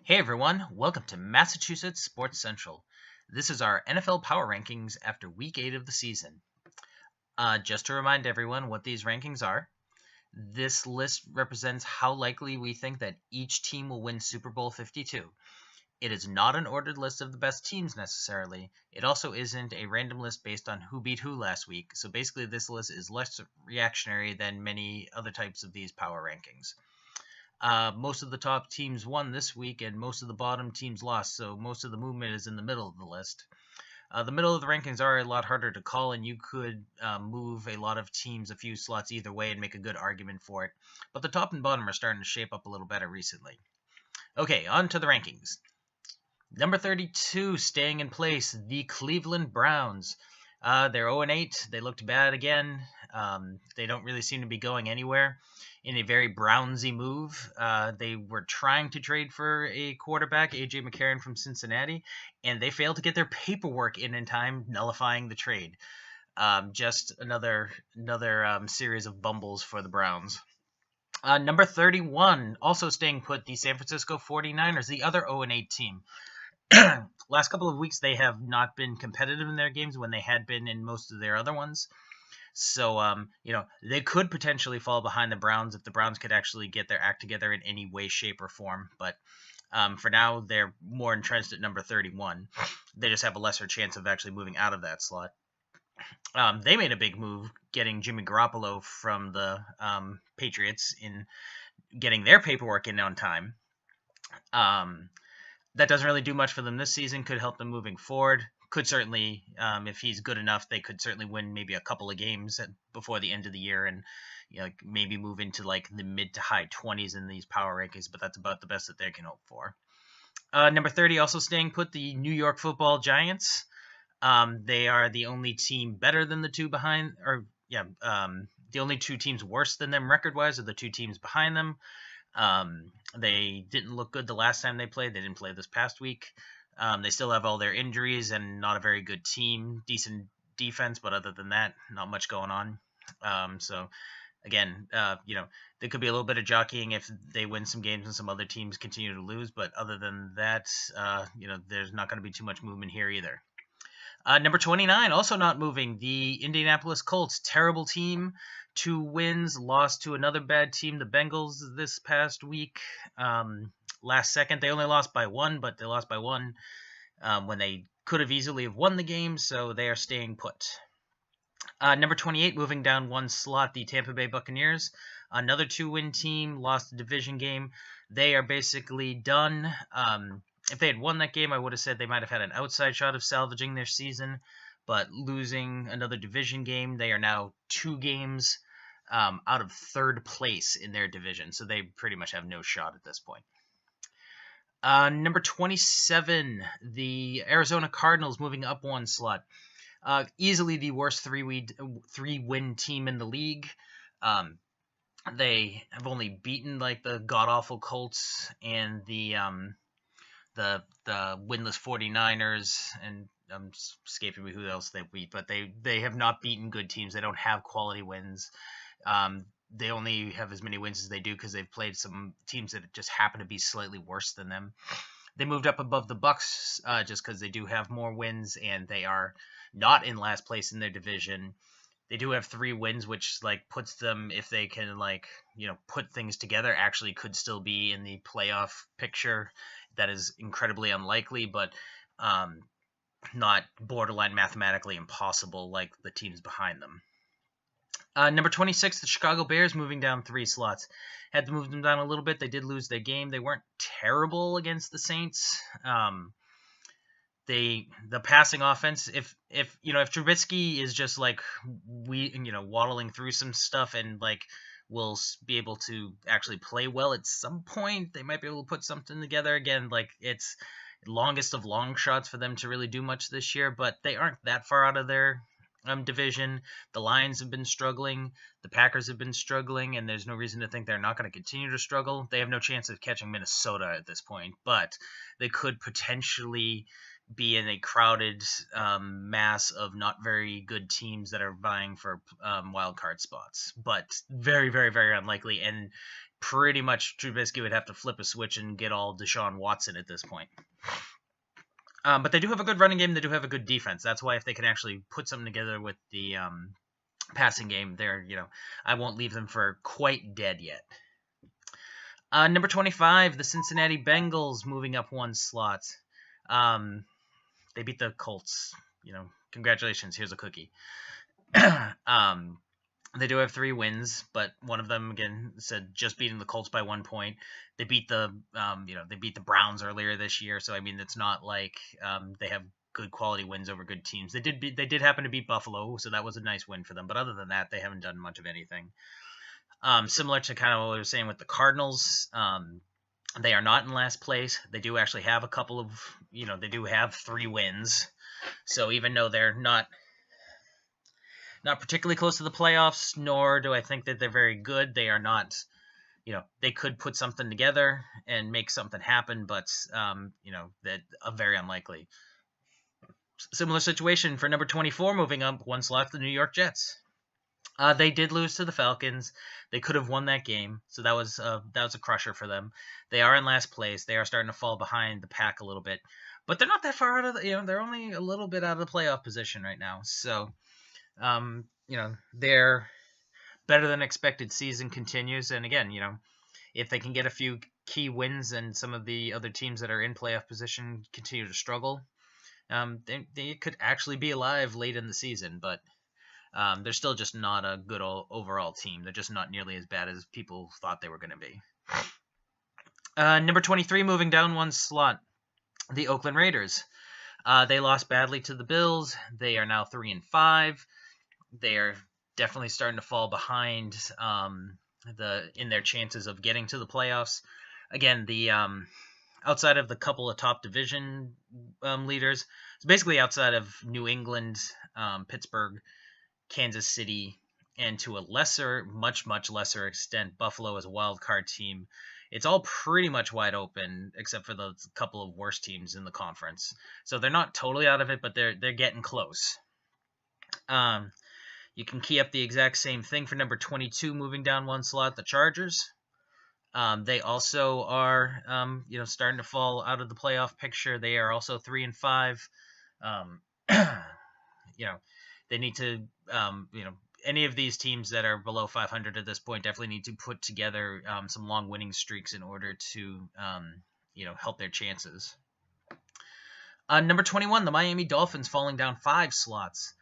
Hey everyone, welcome to Massachusetts Sports Central. This is our NFL Power Rankings after Week 8 of the season. Just to remind everyone what these rankings are, this list represents how likely we think that each team will win Super Bowl 52. It is not an ordered list of the best teams necessarily. It also isn't a random list based on who beat who last week, so basically this list is less reactionary than many other types of these power rankings. Most of the top teams won this week, and most of the bottom teams lost, so most of the movement is in the middle of the list. The middle of the rankings are a lot harder to call, and you could move a lot of teams a few slots either way and make a good argument for it. But the top and bottom are starting to shape up a little better recently. Okay, on to the rankings. Number 32, staying in place, the Cleveland Browns. They're 0-8. They looked bad again. They don't really seem to be going anywhere. In a very Brownsy move, they were trying to trade for a quarterback, A.J. McCarron from Cincinnati, and they failed to get their paperwork in time, nullifying the trade. Just another series of bumbles for the Browns. Number 31, also staying put, the San Francisco 49ers, the other 0-8 team. Last couple of weeks, they have not been competitive in their games when they had been in most of their other ones. So, they could potentially fall behind the Browns if the Browns could actually get their act together in any way, shape, or form. But for now, they're more entrenched at number 31. They just have a lesser chance of actually moving out of that slot. They made a big move getting Jimmy Garoppolo from the Patriots in getting their paperwork in on time. That doesn't really do much for them this season. Could help them moving forward. Could certainly, if he's good enough, they could certainly win maybe a couple of games before the end of the year and maybe move into like the mid to high 20s in these power rankings, but that's about the best that they can hope for. Number 30, also staying put, the New York Football Giants. They are the only team better than the two behind, the only two teams worse than them record-wise are the two teams behind them. They didn't look good the last time they played. They didn't play this past week. They still have all their injuries and not a very good team. Decent defense, but other than that, not much going on. So, again, there could be a little bit of jockeying if they win some games and some other teams continue to lose. But other than that, there's not going to be too much movement here either. Number 29, also not moving, the Indianapolis Colts. Terrible team. 2 wins, lost to another bad team, the Bengals, this past week. Last second, they only lost by 1, but they lost by 1 when they could have easily have won the game, so they are staying put. Number 28, moving down 1 slot, the Tampa Bay Buccaneers. Another 2-win team, lost the division game. They are basically done. If they had won that game, I would have said they might have had an outside shot of salvaging their season, but losing another division game, they are now 2 games out of 3rd place in their division, so they pretty much have no shot at this point. Number 27, the Arizona Cardinals, moving up 1 slot. Easily the worst 3-win team in the league. They have only beaten like the god-awful Colts and the winless 49ers, and I'm escaping me who else they beat, but they have not beaten good teams. They don't have quality wins. They only have as many wins as they do because they've played some teams that just happen to be slightly worse than them. They moved up above the Bucs just because they do have more wins, and they are not in last place in their division. They do have 3 wins, which puts them, if they can put things together, actually could still be in the playoff picture. That is incredibly unlikely, but not borderline mathematically impossible like the teams behind them. Number 26, the Chicago Bears, moving down 3 slots. Had to move them down a little bit. They did lose their game. They weren't terrible against the Saints. The passing offense, if Trubisky is just waddling through some stuff and will be able to actually play well at some point, they might be able to put something together. Again, it's longest of long shots for them to really do much this year, but they aren't that far out of their division. The Lions have been struggling. The Packers have been struggling, and there's no reason to think they're not going to continue to struggle. They have no chance of catching Minnesota at this point, but they could potentially be in a crowded mass of not very good teams that are vying for wild card spots, but very, very, very unlikely. And pretty much Trubisky would have to flip a switch and get all Deshaun Watson at this point. But they do have a good running game. They do have a good defense. That's why if they can actually put something together with the passing game, I won't leave them for quite dead yet. Number 25, the Cincinnati Bengals, moving up one slot. They beat the Colts. Congratulations. Here's a cookie. They do have 3 wins, but one of them, again, said just beating the Colts by 1 point. They beat the Browns earlier this year, so I mean, it's not like they have good quality wins over good teams. They did happen to beat Buffalo, so that was a nice win for them. But other than that, they haven't done much of anything. Similar to kind of what we were saying with the Cardinals, they are not in last place. They do actually have a couple of, they do have 3 wins. So even though they're not particularly close to the playoffs, nor do I think that they're very good, they are not, they could put something together and make something happen, but, that very unlikely. Similar situation for number 24, moving up one slot, the New York Jets. They did lose to the Falcons. They could have won that game, so that was a crusher for them. They are in last place. They are starting to fall behind the pack a little bit, but they're not that far out of they're only a little bit out of the playoff position right now. So, their better than expected season continues, and again, if they can get a few key wins and some of the other teams that are in playoff position continue to struggle, they could actually be alive late in the season, but they're still just not a good overall team. They're just not nearly as bad as people thought they were going to be. Number 23, moving down one slot, the Oakland Raiders. They lost badly to the Bills. They are now 3-5. They are definitely starting to fall behind in their chances of getting to the playoffs. Again, the outside of the couple of top division leaders, so basically outside of New England, Pittsburgh, Kansas City, and to a much lesser extent, Buffalo as a wild card team, it's all pretty much wide open except for the couple of worst teams in the conference. So they're not totally out of it, but they're getting close. You can key up the exact same thing for number 22, moving down one slot, the Chargers. They also are, starting to fall out of the playoff picture. They are also 3-5. They need to, any of these teams that are below 500 at this point definitely need to put together some long winning streaks in order to, help their chances. Number 21, the Miami Dolphins, falling down 5 slots.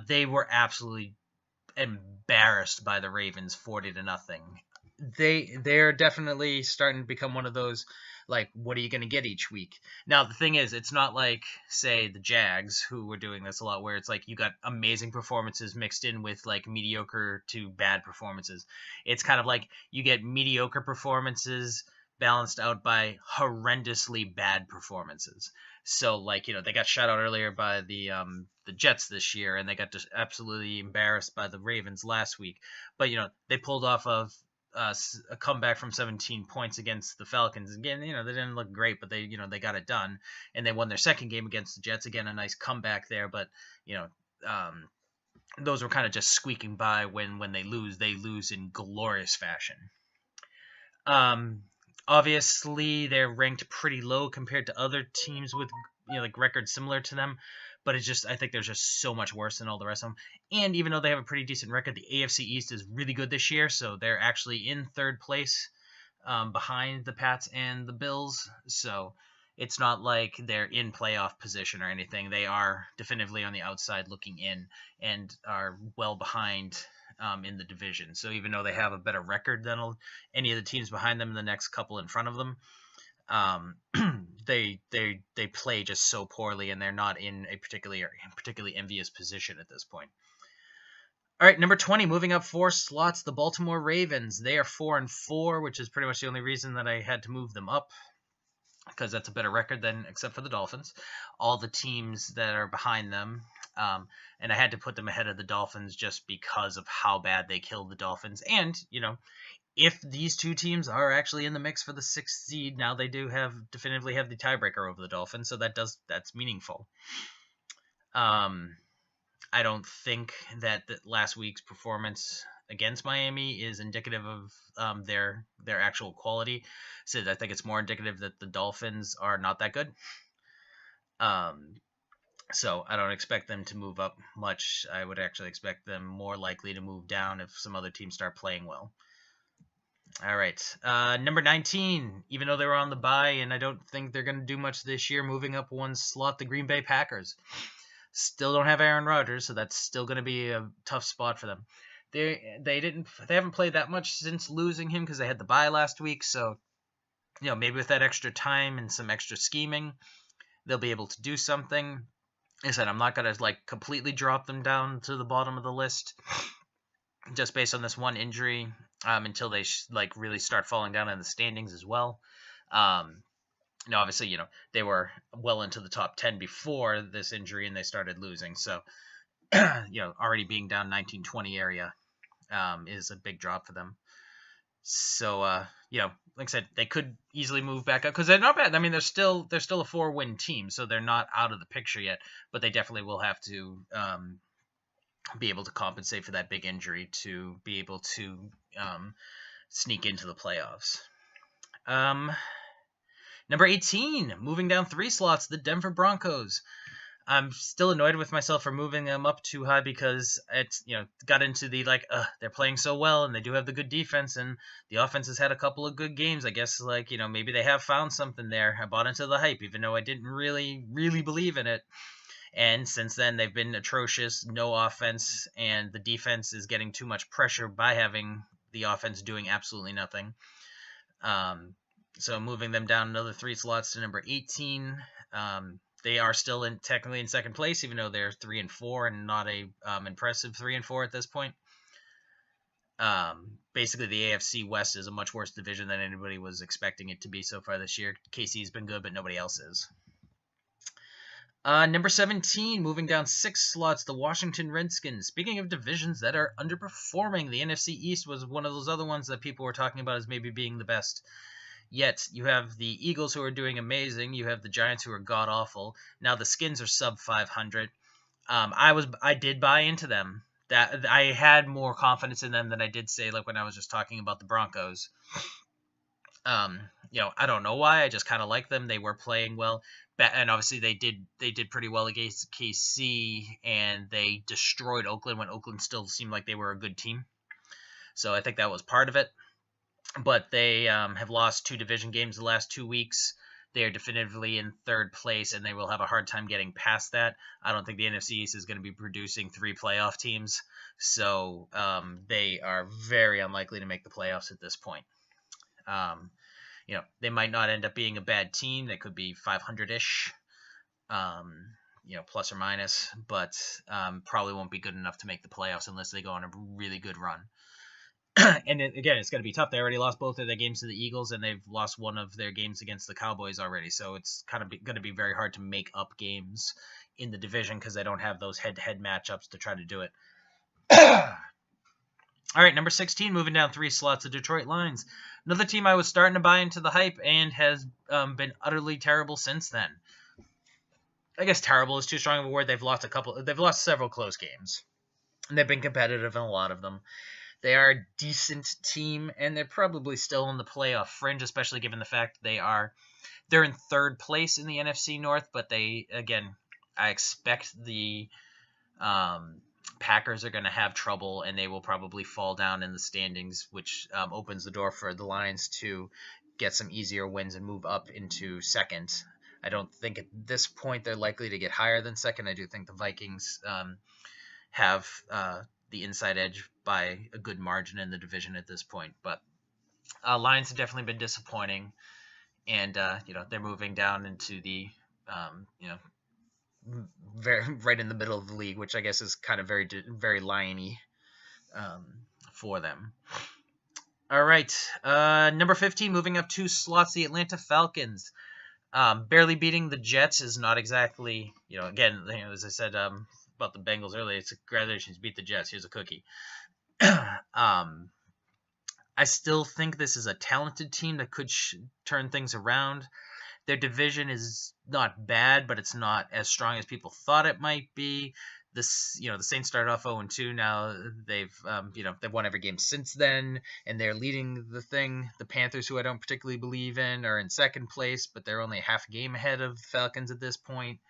They were absolutely embarrassed by the Ravens, 40-0. They're definitely starting to become one of those, like, what are you going to get each week? Now, the thing is, it's not like, say, the Jags, who were doing this a lot, where it's like you got amazing performances mixed in with, like, mediocre to bad performances. It's kind of like you get mediocre performances balanced out by horrendously bad performances. So, like, they got shut out earlier by the Jets this year, and they got just absolutely embarrassed by the Ravens last week. But, they pulled off of a comeback from 17 points against the Falcons. Again, they didn't look great, but they got it done, and they won their second game against the Jets. Again, a nice comeback there, but those were kind of just squeaking by. When they lose in glorious fashion. Obviously, they're ranked pretty low compared to other teams with like records similar to them. But I think they're just so much worse than all the rest of them. And even though they have a pretty decent record, the AFC East is really good this year, so they're actually in third place behind the Pats and the Bills. So it's not like they're in playoff position or anything. They are definitively on the outside looking in and are well behind in the division. So even though they have a better record than any of the teams behind them, the next couple in front of them, they play just so poorly, and they're not in a particularly envious position at this point. All right, number 20, moving up 4 slots, the Baltimore Ravens. They are 4-4, which is pretty much the only reason that I had to move them up, because that's a better record than except for the Dolphins. All the teams that are behind them, and I had to put them ahead of the Dolphins just because of how bad they killed the Dolphins. And if these two teams are actually in the mix for the 6th seed, now they do definitively have the tiebreaker over the Dolphins, so that's meaningful. I don't think that last week's performance against Miami is indicative of their actual quality. So I think it's more indicative that the Dolphins are not that good. So I don't expect them to move up much. I would actually expect them more likely to move down if some other teams start playing well. All right. Number 19, even though they were on the bye, and I don't think they're going to do much this year, moving up one slot, the Green Bay Packers. Still don't have Aaron Rodgers, so that's still going to be a tough spot for them. They haven't played that much since losing him because they had the bye last week. So, maybe with that extra time and some extra scheming, they'll be able to do something. Like I said, I'm not going to completely drop them down to the bottom of the list just based on this one injury until they really start falling down in the standings as well. Obviously, they were well into the top 10 before this injury and they started losing. So, already being down 19-20 area is a big drop for them. So, like I said, they could easily move back up because they're not bad. I mean, they're still a 4-win team, so they're not out of the picture yet. But they definitely will have to be able to compensate for that big injury to be able to sneak into the playoffs. Number 18, moving down 3 slots, the Denver Broncos. I'm still annoyed with myself for moving them up too high because it's, got into the they're playing so well and they do have the good defense and the offense has had a couple of good games. I guess maybe they have found something there. I bought into the hype even though I didn't really believe in it. And since then they've been atrocious, no offense, and the defense is getting too much pressure by having the offense doing absolutely nothing. So moving them down another 3 slots to number 18. They are still technically in second place, even though they're 3-4 and not a impressive 3-4 at this point. Basically, the AFC West is a much worse division than anybody was expecting it to be so far this year. KC's been good, but nobody else is. Number 17, moving down 6 slots, the Washington Redskins. Speaking of divisions that are underperforming, the NFC East was one of those other ones that people were talking about as maybe being the best. Yet, you have the Eagles who are doing amazing. You have the Giants who are god-awful. Now, the Skins are sub-500. I did buy into them. That I had more confidence in them than I did say, when I was just talking about the Broncos. I don't know why. I just kind of like them. They were playing well. And obviously, they did pretty well against KC, and they destroyed Oakland when Oakland still seemed like they were a good team. So I think that was part of it. But they have lost 2 division games the last 2 weeks. They are definitively in 3rd place, and they will have a hard time getting past that. I don't think the NFC East is going to be producing 3 playoff teams, so they are very unlikely to make the playoffs at this point. They might not end up being a bad team. They could be 500-ish, plus or minus, but probably won't be good enough to make the playoffs unless they go on a really good run. And again, it's going to be tough. They already lost both of their games to the Eagles, and they've lost one of their games against the Cowboys already. So it's kind of going to be very hard to make up games in the division because they don't have those head-to-head matchups to try to do it. All right, number 16, moving down 3 slots, the Detroit Lions. Another team I was starting to buy into the hype and has been utterly terrible since then. I guess terrible is too strong of a word. They've lost several close games, and they've been competitive in a lot of them. They are a decent team, and they're probably still on the playoff fringe, especially given the fact they're in 3rd place in the NFC North. But I expect the Packers are going to have trouble, and they will probably fall down in the standings, which opens the door for the Lions to get some easier wins and move up into 2nd. I don't think at this point they're likely to get higher than 2nd. I do think the Vikings have the inside edge by a good margin in the division at this point. But Lions have definitely been disappointing, and they're moving down into the very right in the middle of the league, which I guess is kind of very very lion-y for them. All right, number 15, moving up 2 slots, the Atlanta Falcons. Barely beating the Jets is not exactly, again, as I said about the Bengals earlier, it's congratulations, beat the Jets. Here's a cookie. I still think this is a talented team that could turn things around. Their division is not bad, but it's not as strong as people thought it might be. the Saints started off 0-2. Now they've they've won every game since then, and they're leading the thing. The Panthers, who I don't particularly believe in, are in second place, but they're only half a game ahead of the Falcons at this point.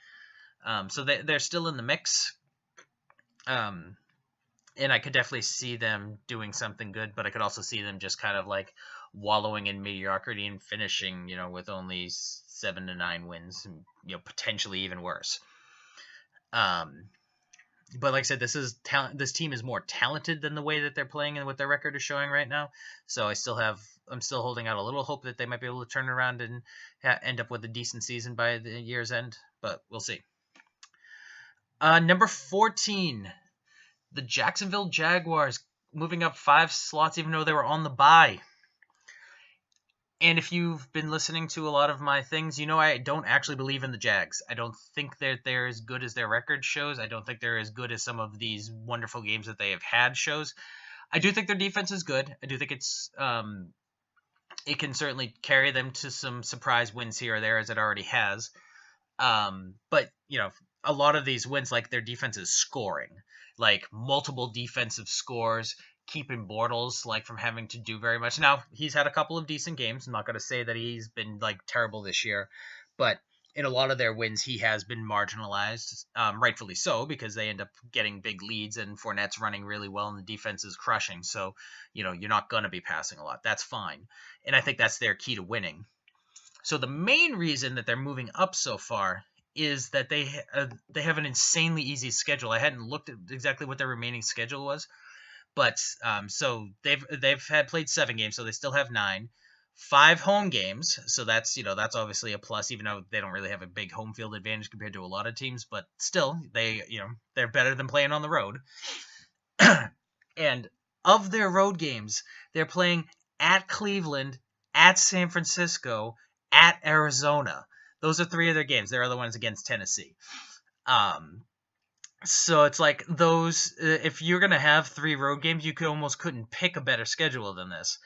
So they're still in the mix. And I could definitely see them doing something good, but I could also see them just kind of like wallowing in mediocrity and finishing, with only 7 to 9 wins, and, potentially even worse. But like I said, this team is more talented than the way that they're playing and what their record is showing right now. So I'm still holding out a little hope that they might be able to turn around and end up with a decent season by the year's end, but we'll see. Number 14. The Jacksonville Jaguars, moving up 5 slots even though they were on the bye. And if you've been listening to a lot of my things, I don't actually believe in the Jags. I don't think that they're as good as their record shows. I don't think they're as good as some of these wonderful games that they have had shows. I do think their defense is good. I do think it can certainly carry them to some surprise wins here or there, as it already has. But, a lot of these wins, like their defense is scoring. Like multiple defensive scores, keeping Bortles from having to do very much. Now, he's had a couple of decent games. I'm not going to say that he's been terrible this year, but in a lot of their wins, he has been marginalized, rightfully so, because they end up getting big leads and Fournette's running really well and the defense is crushing. So, you're not going to be passing a lot. That's fine. And I think that's their key to winning. So the main reason that they're moving up so far is that they have an insanely easy schedule. I hadn't looked at exactly what their remaining schedule was, but so they've played 7 games, so they still have 9, 5 home games. So that's obviously a plus, even though they don't really have a big home field advantage compared to a lot of teams. But still, they're better than playing on the road. And of their road games, they're playing at Cleveland, at San Francisco, at Arizona. Those are 3 of their games. Their other one's against Tennessee. So it's like those. If you're gonna have 3 road games, you couldn't pick a better schedule than this.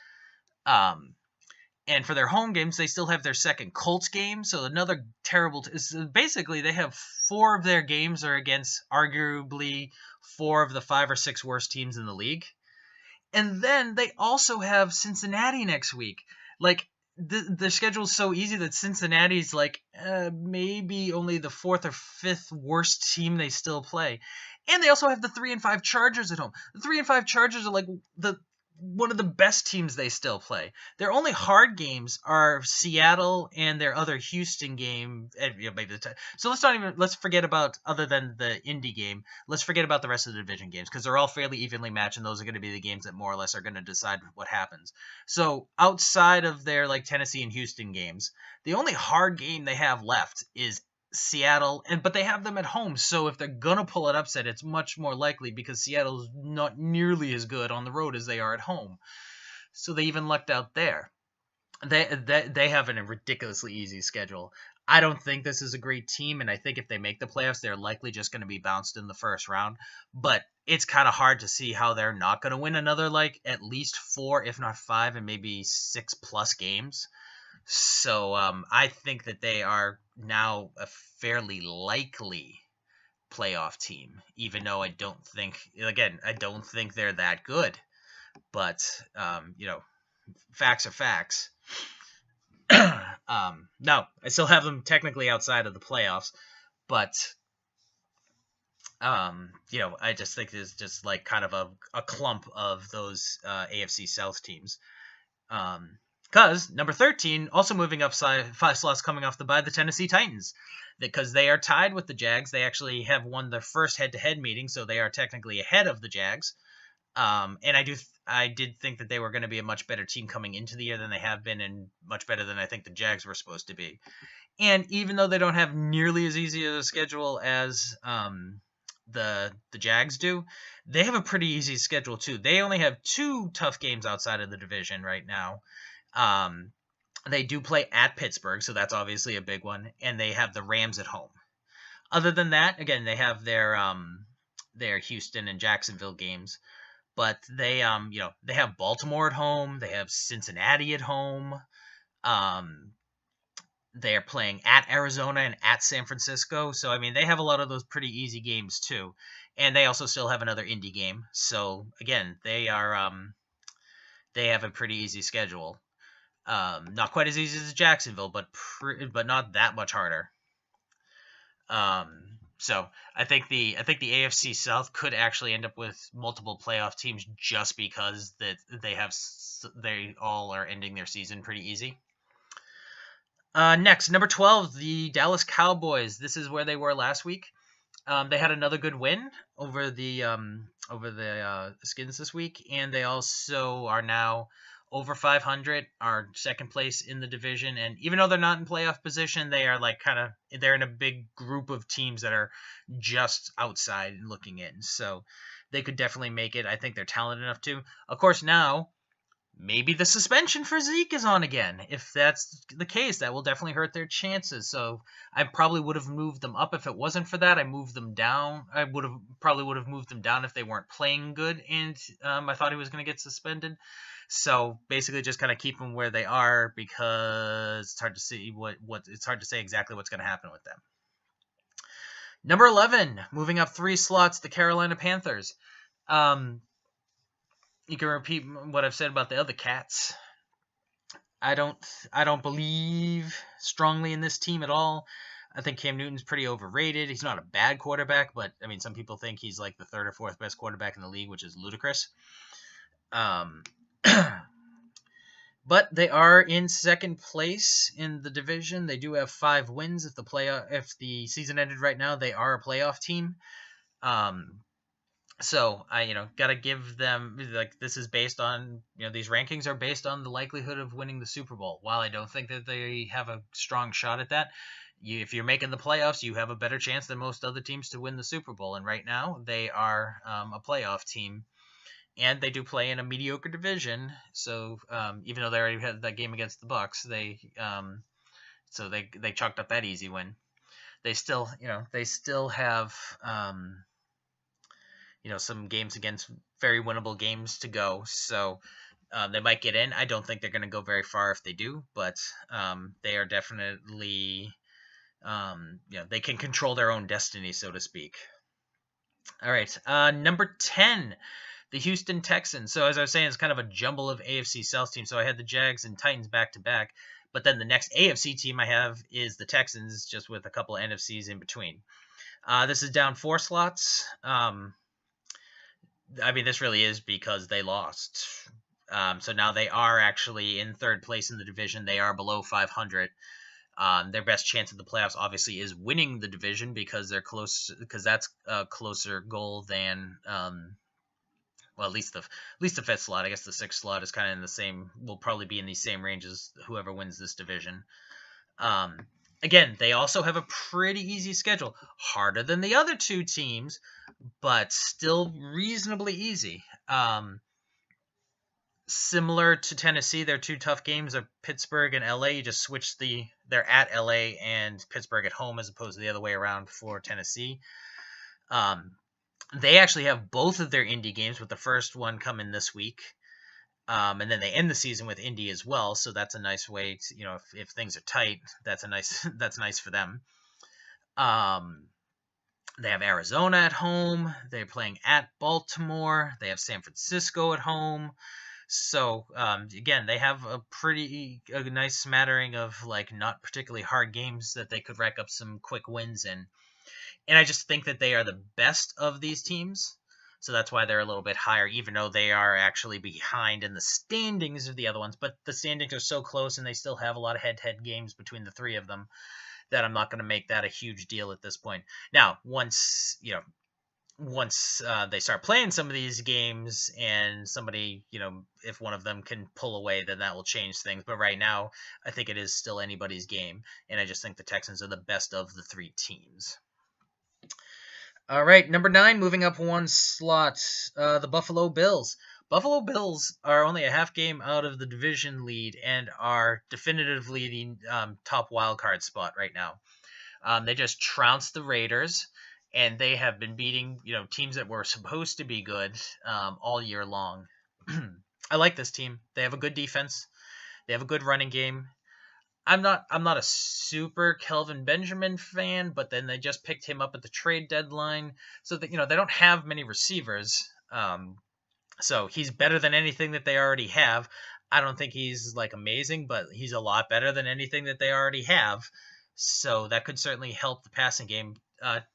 And for their home games, they still have their second Colts game. So another terrible. Basically, they have 4 of their games are against arguably 4 of the 5 or 6 worst teams in the league. And then they also have Cincinnati next week. The schedule is so easy that Cincinnati's maybe only the 4th or 5th worst team they still play. And they also have the 3-5 Chargers at home. The 3-5 Chargers are one of the best teams they still play. Their only hard games are Seattle and their other Houston game. So let's forget about, other than the Indy game, let's forget about the rest of the division games, because they're all fairly evenly matched, and those are going to be the games that more or less are going to decide what happens. So outside of their Tennessee and Houston games, the only hard game they have left is Seattle, but they have them at home, so if they're gonna pull an upset, it's much more likely because Seattle's not nearly as good on the road as they are at home. So they even lucked out there. They have a ridiculously easy schedule. I don't think this is a great team, and I think if they make the playoffs, they're likely just going to be bounced in the first round. But it's kind of hard to see how they're not going to win another at least 4, if not 5, and maybe 6+ games. So I think that they are now a fairly likely playoff team, even though I don't think they're that good. But, facts are facts. No, I still have them technically outside of the playoffs, but, I just think there's just kind of a clump of those AFC South teams. Because number 13, also moving up 5 slots coming off the bye, the Tennessee Titans. Because they are tied with the Jags. They actually have won their first head-to-head meeting, so they are technically ahead of the Jags. And I did think that they were going to be a much better team coming into the year than they have been, and much better than I think the Jags were supposed to be. And even though they don't have nearly as easy a schedule as the Jags do, they have a pretty easy schedule too. They only have 2 tough games outside of the division right now. They do play at Pittsburgh, so that's obviously a big one, and they have the Rams at home. Other than that, again, they have their Houston and Jacksonville games, but they have Baltimore at home, they have Cincinnati at home, They are playing at Arizona and at San Francisco. So, I mean, they have a lot of those pretty easy games, too. And they also still have another Indy game. So, again, they have a pretty easy schedule. Not quite as easy as Jacksonville, but not that much harder. So I think the AFC South could actually end up with multiple playoff teams just because that they all are ending their season pretty easy. Next, number 12, the Dallas Cowboys. This is where they were last week. They had another good win over the Skins this week, and they also are now over 500, are second place in the division. And even though they're not in playoff position, they are they're in a big group of teams that are just outside and looking in. So they could definitely make it. I think they're talented enough to. Of course, now maybe the suspension for Zeke is on again. If that's the case, that will definitely hurt their chances. So I probably would have moved them up if it wasn't for that. I moved them down. I probably would have moved them down if they weren't playing good and I thought he was going to get suspended. So basically, just kind of keep them where they are because it's hard to see it's hard to say exactly what's going to happen with them. Number 11, moving up 3 slots, the Carolina Panthers. You can repeat what I've said about the other Cats. I don't believe strongly in this team at all. I think Cam Newton's pretty overrated. He's not a bad quarterback, but I mean, some people think he's like the 3rd or 4th best quarterback in the league, which is ludicrous. But they are in second place in the division. They do have 5 wins. If the season ended right now, they are a playoff team. So I gotta give them, like, this is based on, these rankings are based on the likelihood of winning the Super Bowl. While I don't think that they have a strong shot at that, if you're making the playoffs, you have a better chance than most other teams to win the Super Bowl. And right now, they are a playoff team. And they do play in a mediocre division, so even though they already had that game against the Bucs, they chalked up that easy win. They still have some games against very winnable games to go, so they might get in. I don't think they're going to go very far if they do, but they are definitely they can control their own destiny, so to speak. All right, number 10. The Houston Texans. So as I was saying, it's kind of a jumble of AFC South teams. So I had the Jags and Titans back to back. But then the next AFC team I have is the Texans, just with a couple of NFCs in between. This is down 4 slots. I mean, this really is because they lost. So now they are actually in 3rd place in the division. They are below 500. Their best chance at the playoffs, obviously, is winning the division because they're close. Because that's a closer goal than. Well, at least the 5th slot. I guess the 6th slot is kind of in the same. Will probably be in the same range as whoever wins this division. Again, they also have a pretty easy schedule, harder than the other 2 teams, but still reasonably easy. Similar to Tennessee, their 2 tough games are Pittsburgh and LA. You just switch they're at LA and Pittsburgh at home as opposed to the other way around for Tennessee. They actually have both of their Indy games, with the first one coming this week. And then they end the season with Indy as well. So that's a nice way to, if things are tight, that's nice for them. They have Arizona at home. They're playing at Baltimore. They have San Francisco at home. So, again, they have a nice smattering of, not particularly hard games that they could rack up some quick wins in. And I just think that they are the best of these teams. So that's why they're a little bit higher, even though they are actually behind in the standings of the other ones. But the standings are so close, and they still have a lot of head-to-head games between the 3 of them, that I'm not going to make that a huge deal at this point. Now, once they start playing some of these games and somebody, if one of them can pull away, then that will change things. But right now, I think it is still anybody's game. And I just think the Texans are the best of the 3 teams. All right, number 9, moving up 1 slot, the Buffalo Bills. Buffalo Bills are only a half game out of the division lead and are definitively the top wildcard spot right now. They just trounced the Raiders, and they have been beating teams that were supposed to be good all year long. I like this team. They have a good defense. They have a good running game. I'm not a super Kelvin Benjamin fan, but then they just picked him up at the trade deadline, so that they don't have many receivers. So he's better than anything that they already have. I don't think he's like amazing, but he's a lot better than anything that they already have. So that could certainly help the passing game.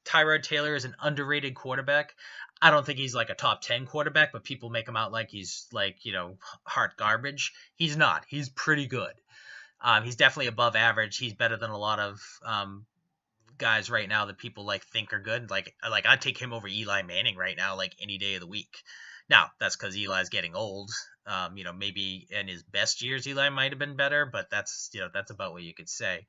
Tyrod Taylor is an underrated quarterback. I don't think he's like a top 10 quarterback, but people make him out like he's like, heart garbage. He's not. He's pretty good. He's definitely above average. He's better than a lot of guys right now that people like think are good. Like I'd take him over Eli Manning right now, like any day of the week. Now that's because Eli's getting old. Maybe in his best years Eli might have been better, but that's about what you could say.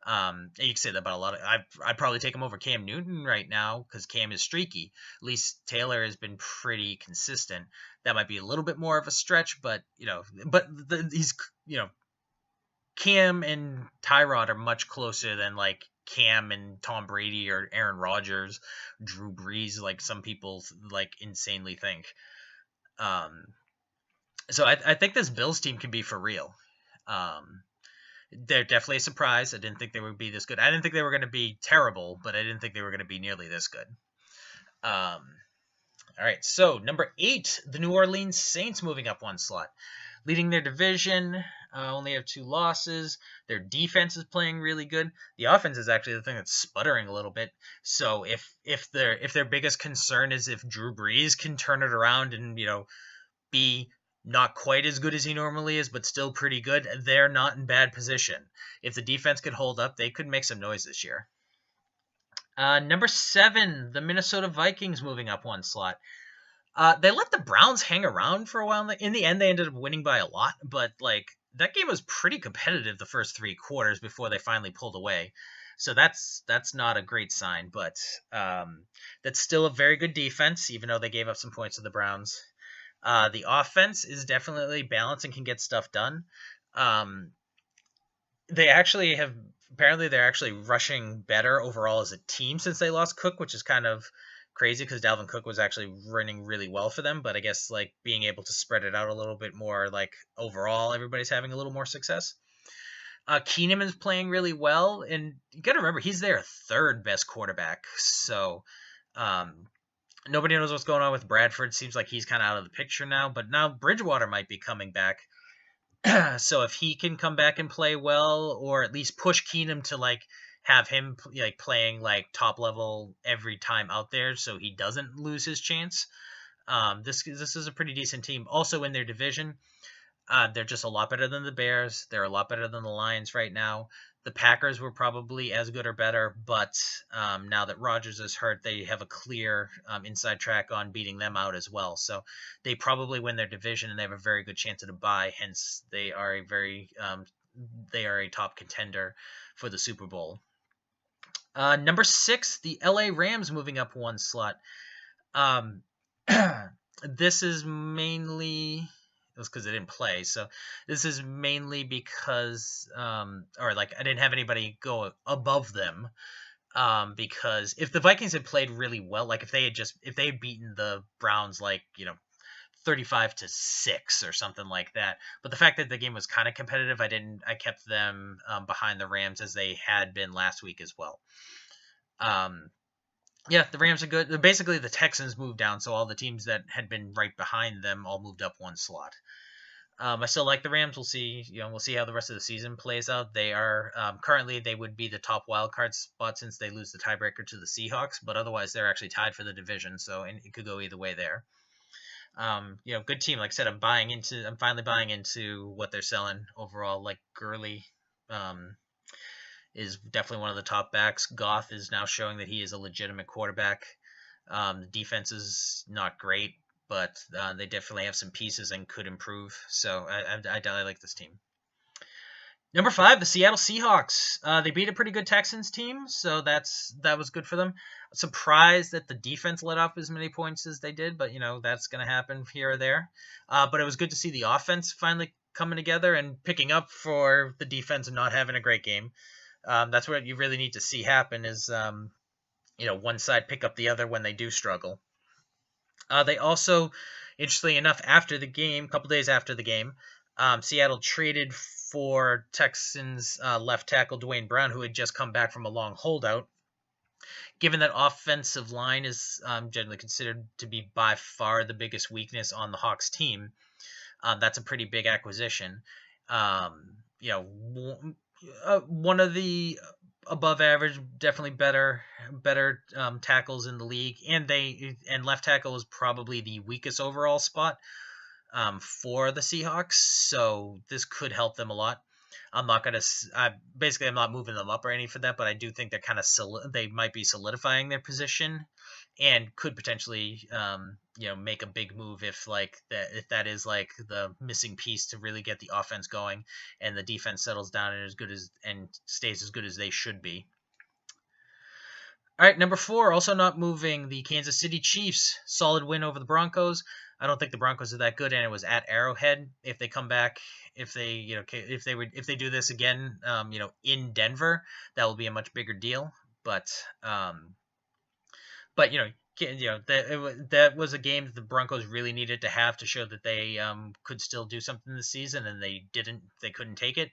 You can say that about a lot of. I'd probably take him over Cam Newton right now because Cam is streaky. At least Taylor has been pretty consistent. That might be a little bit more of a stretch, but he's Cam and Tyrod are much closer than like Cam and Tom Brady or Aaron Rodgers, Drew Brees, like some people like insanely think. So I think this Bills team can be for real. They're definitely a surprise. I didn't think they would be this good. I didn't think they were going to be terrible, but I didn't think they were going to be nearly this good. All right, so number 8, the New Orleans Saints moving up one slot. Leading their division, only have 2 losses. Their defense is playing really good. The offense is actually the thing that's sputtering a little bit. So if their biggest concern is if Drew Brees can turn it around and be not quite as good as he normally is, but still pretty good, they're not in bad position. If the defense could hold up, they could make some noise this year. Number 7, the Minnesota Vikings moving up one slot. They let the Browns hang around for a while. In the end, they ended up winning by a lot, but that game was pretty competitive the first 3 quarters before they finally pulled away. So that's not a great sign, but that's still a very good defense, even though they gave up some points to the Browns. The offense is definitely balanced and can get stuff done. They're actually rushing better overall as a team since they lost Cook, which is kind of crazy because Dalvin Cook was actually running really well for them. But I guess being able to spread it out a little bit more, overall, everybody's having a little more success. Keenum is playing really well, and you got to remember he's their 3rd best quarterback. So nobody knows what's going on with Bradford. Seems like he's kind of out of the picture now. But now Bridgewater might be coming back. So if he can come back and play well, or at least push Keenum to have him playing top level every time out there, so he doesn't lose his chance. This is a pretty decent team. Also in their division, they're just a lot better than the Bears. They're a lot better than the Lions right now. The Packers were probably as good or better, but now that Rodgers is hurt, they have a clear inside track on beating them out as well. So they probably win their division, and they have a very good chance at a bye. Hence, they are a top contender for the Super Bowl. Number 6, the LA Rams moving up one slot. This is mainly because they didn't play. So this is mainly because, I didn't have anybody go above them. Because if the Vikings had played really well, if they had beaten the Browns 35-6 or something like that. But the fact that the game was kind of competitive, I kept them behind the Rams as they had been last week as well. The Rams are good. Basically, the Texans moved down, so all the teams that had been right behind them all moved up one slot. I still like the Rams. We'll see. We'll see how the rest of the season plays out. They are currently they would be the top wild card spot since they lose the tiebreaker to the Seahawks, but otherwise they're actually tied for the division. So it could go either way there. Good team. Like I said, I'm finally buying into what they're selling overall. Gurley, is definitely one of the top backs. Goff is now showing that he is a legitimate quarterback. The defense is not great, but they definitely have some pieces and could improve. So I like this team. Number 5, the Seattle Seahawks. They beat a pretty good Texans team, so that was good for them. Surprised that the defense let up as many points as they did, but that's going to happen here or there. But it was good to see the offense finally coming together and picking up for the defense and not having a great game. That's what you really need to see happen is, one side pick up the other when they do struggle. They also, interestingly enough, after the game, a couple days after the game, Seattle traded for Texans left tackle Dwayne Brown, who had just come back from a long holdout. Given that offensive line is generally considered to be by far the biggest weakness on the Hawks team, that's a pretty big acquisition. One of the above average, definitely better tackles in the league, and left tackle is probably the weakest overall spot for the Seahawks. So this could help them a lot. I'm not moving them up or anything for that, but I do think they're kind of they might be solidifying their position, and could potentially make a big move if that is like the missing piece to really get the offense going, and the defense settles down and stays as good as they should be. All right, number 4, also not moving, the Kansas City Chiefs. Solid win over the Broncos. I don't think the Broncos are that good, and it was at Arrowhead. If they come back, if they do this again, in Denver, that will be a much bigger deal. But that was a game that the Broncos really needed to have to show that they could still do something this season, and they didn't. They couldn't take it.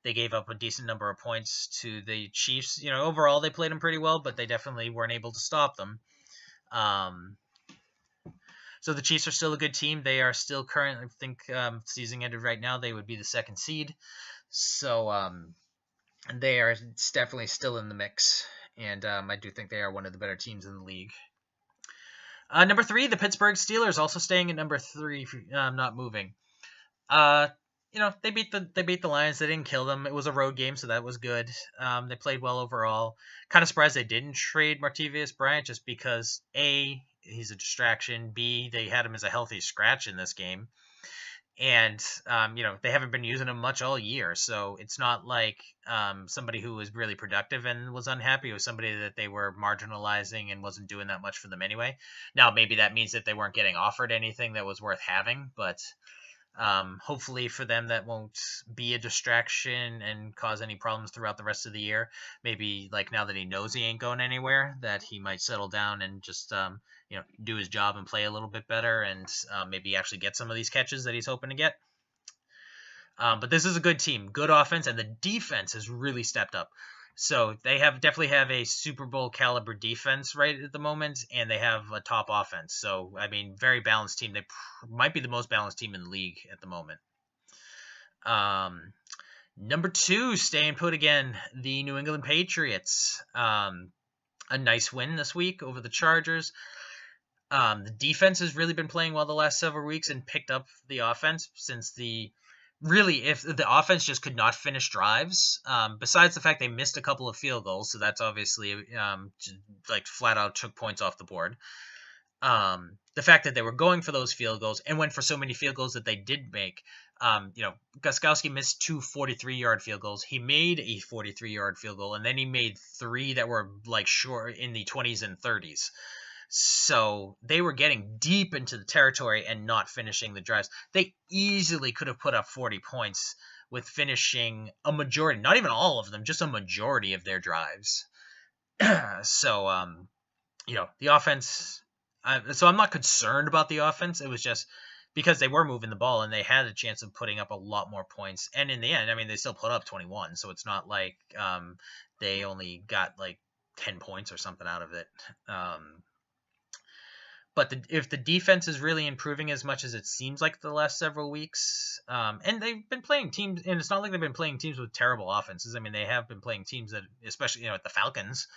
They gave up a decent number of points to the Chiefs. Overall they played them pretty well, but they definitely weren't able to stop them. So the Chiefs are still a good team. They are still currently, I think, season ended right now, they would be the 2nd seed. So they are definitely still in the mix, and I do think they are one of the better teams in the league. Number 3, the Pittsburgh Steelers, also staying at number 3, not moving. They beat the Lions. They didn't kill them. It was a road game, so that was good. They played well overall. Kind of surprised they didn't trade Martavis Bryant, just because A, he's a distraction. B, they had him as a healthy scratch in this game, and they haven't been using him much all year. So it's not like somebody who was really productive and was unhappy. It was somebody that they were marginalizing and wasn't doing that much for them anyway. Now maybe that means that they weren't getting offered anything that was worth having, but hopefully for them that won't be a distraction and cause any problems throughout the rest of the year. Maybe now that he knows he ain't going anywhere, that he might settle down and just do his job and play a little bit better, and maybe actually get some of these catches that he's hoping to get. But this is a good team, good offense, and the defense has really stepped up. So they definitely have a Super Bowl caliber defense right at the moment, and they have a top offense. So, very balanced team. They might be the most balanced team in the league at the moment. Number 2, staying put again, the New England Patriots. A nice win this week over the Chargers. The defense has really been playing well the last several weeks and picked up the offense since if the offense just could not finish drives, besides the fact they missed a couple of field goals, so that's obviously flat out took points off the board. The fact that they were going for those field goals and went for so many field goals that they did make. Gostkowski missed 2 43-yard field goals. He made a 43-yard field goal, and then he made 3 that were short in the 20s and 30s. So they were getting deep into the territory and not finishing the drives. They easily could have put up 40 points with finishing a majority, not even all of them, just a majority of their drives. So, the offense. So I'm not concerned about the offense. It was just because they were moving the ball and they had a chance of putting up a lot more points. And in the end, they still put up 21. So it's not like they only got 10 points or something out of it. But if the defense is really improving as much as it seems like the last several weeks, and they've been playing teams, and it's not like they've been playing teams with terrible offenses. They have been playing teams that, especially at the Falcons,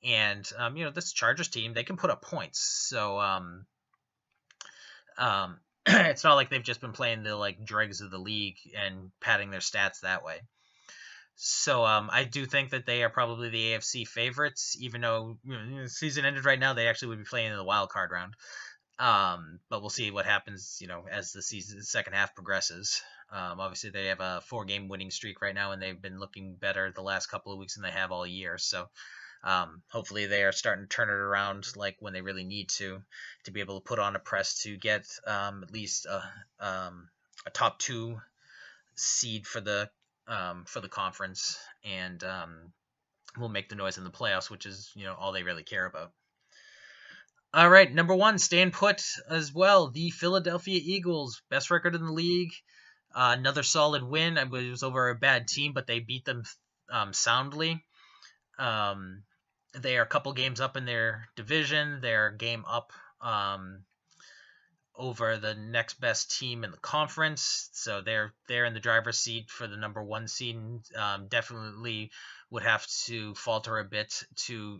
and this Chargers team, they can put up points. So it's not like they've just been playing the dregs of the league and padding their stats that way. So I do think that they are probably the AFC favorites, even though the season ended right now. They actually would be playing in the wild card round. But we'll see what happens, as the second half progresses. Obviously, they have a 4-game winning streak right now, and they've been looking better the last couple of weeks than they have all year. So hopefully they are starting to turn it around when they really need to be able to put on a press to get at least a top 2 seed for the conference, and will make the noise in the playoffs, which is all they really care about. All right, number 1, staying put as well, the Philadelphia Eagles, best record in the league. Another solid win. It was over a bad team, but they beat them soundly. They are a couple games up in their division. They're a game up over the next best team in the conference, so they're in the driver's seat for the number 1 seed. Definitely would have to falter a bit to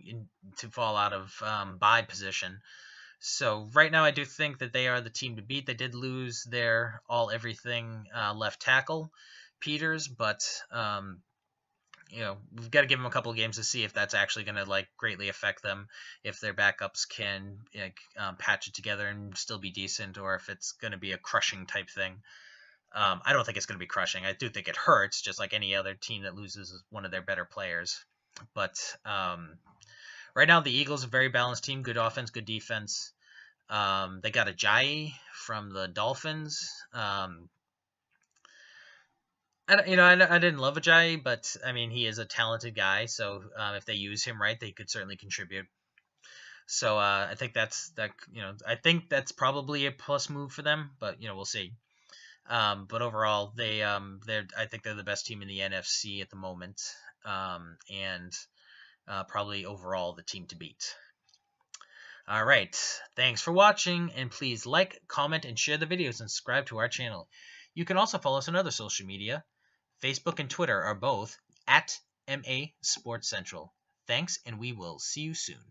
fall out of bye position. So right now, I do think that they are the team to beat. They did lose their all-everything left tackle, Peters, but we've got to give them a couple of games to see if that's actually going to greatly affect them, if their backups can patch it together and still be decent, or if it's going to be a crushing type thing. I don't think it's going to be crushing. I do think it hurts, just like any other team that loses one of their better players. But right now, the Eagles are a very balanced team, good offense, good defense. They got Ajayi from the Dolphins. I didn't love Ajayi, but I mean, he is a talented guy. So if they use him right, they could certainly contribute. So I think that's I think that's probably a plus move for them, but we'll see. But overall, I think they're the best team in the NFC at the moment, and probably overall the team to beat. All right, thanks for watching, and please like, comment, and share the videos and subscribe to our channel. You can also follow us on other social media. Facebook and Twitter are both at MA Sports Central. Thanks, and we will see you soon.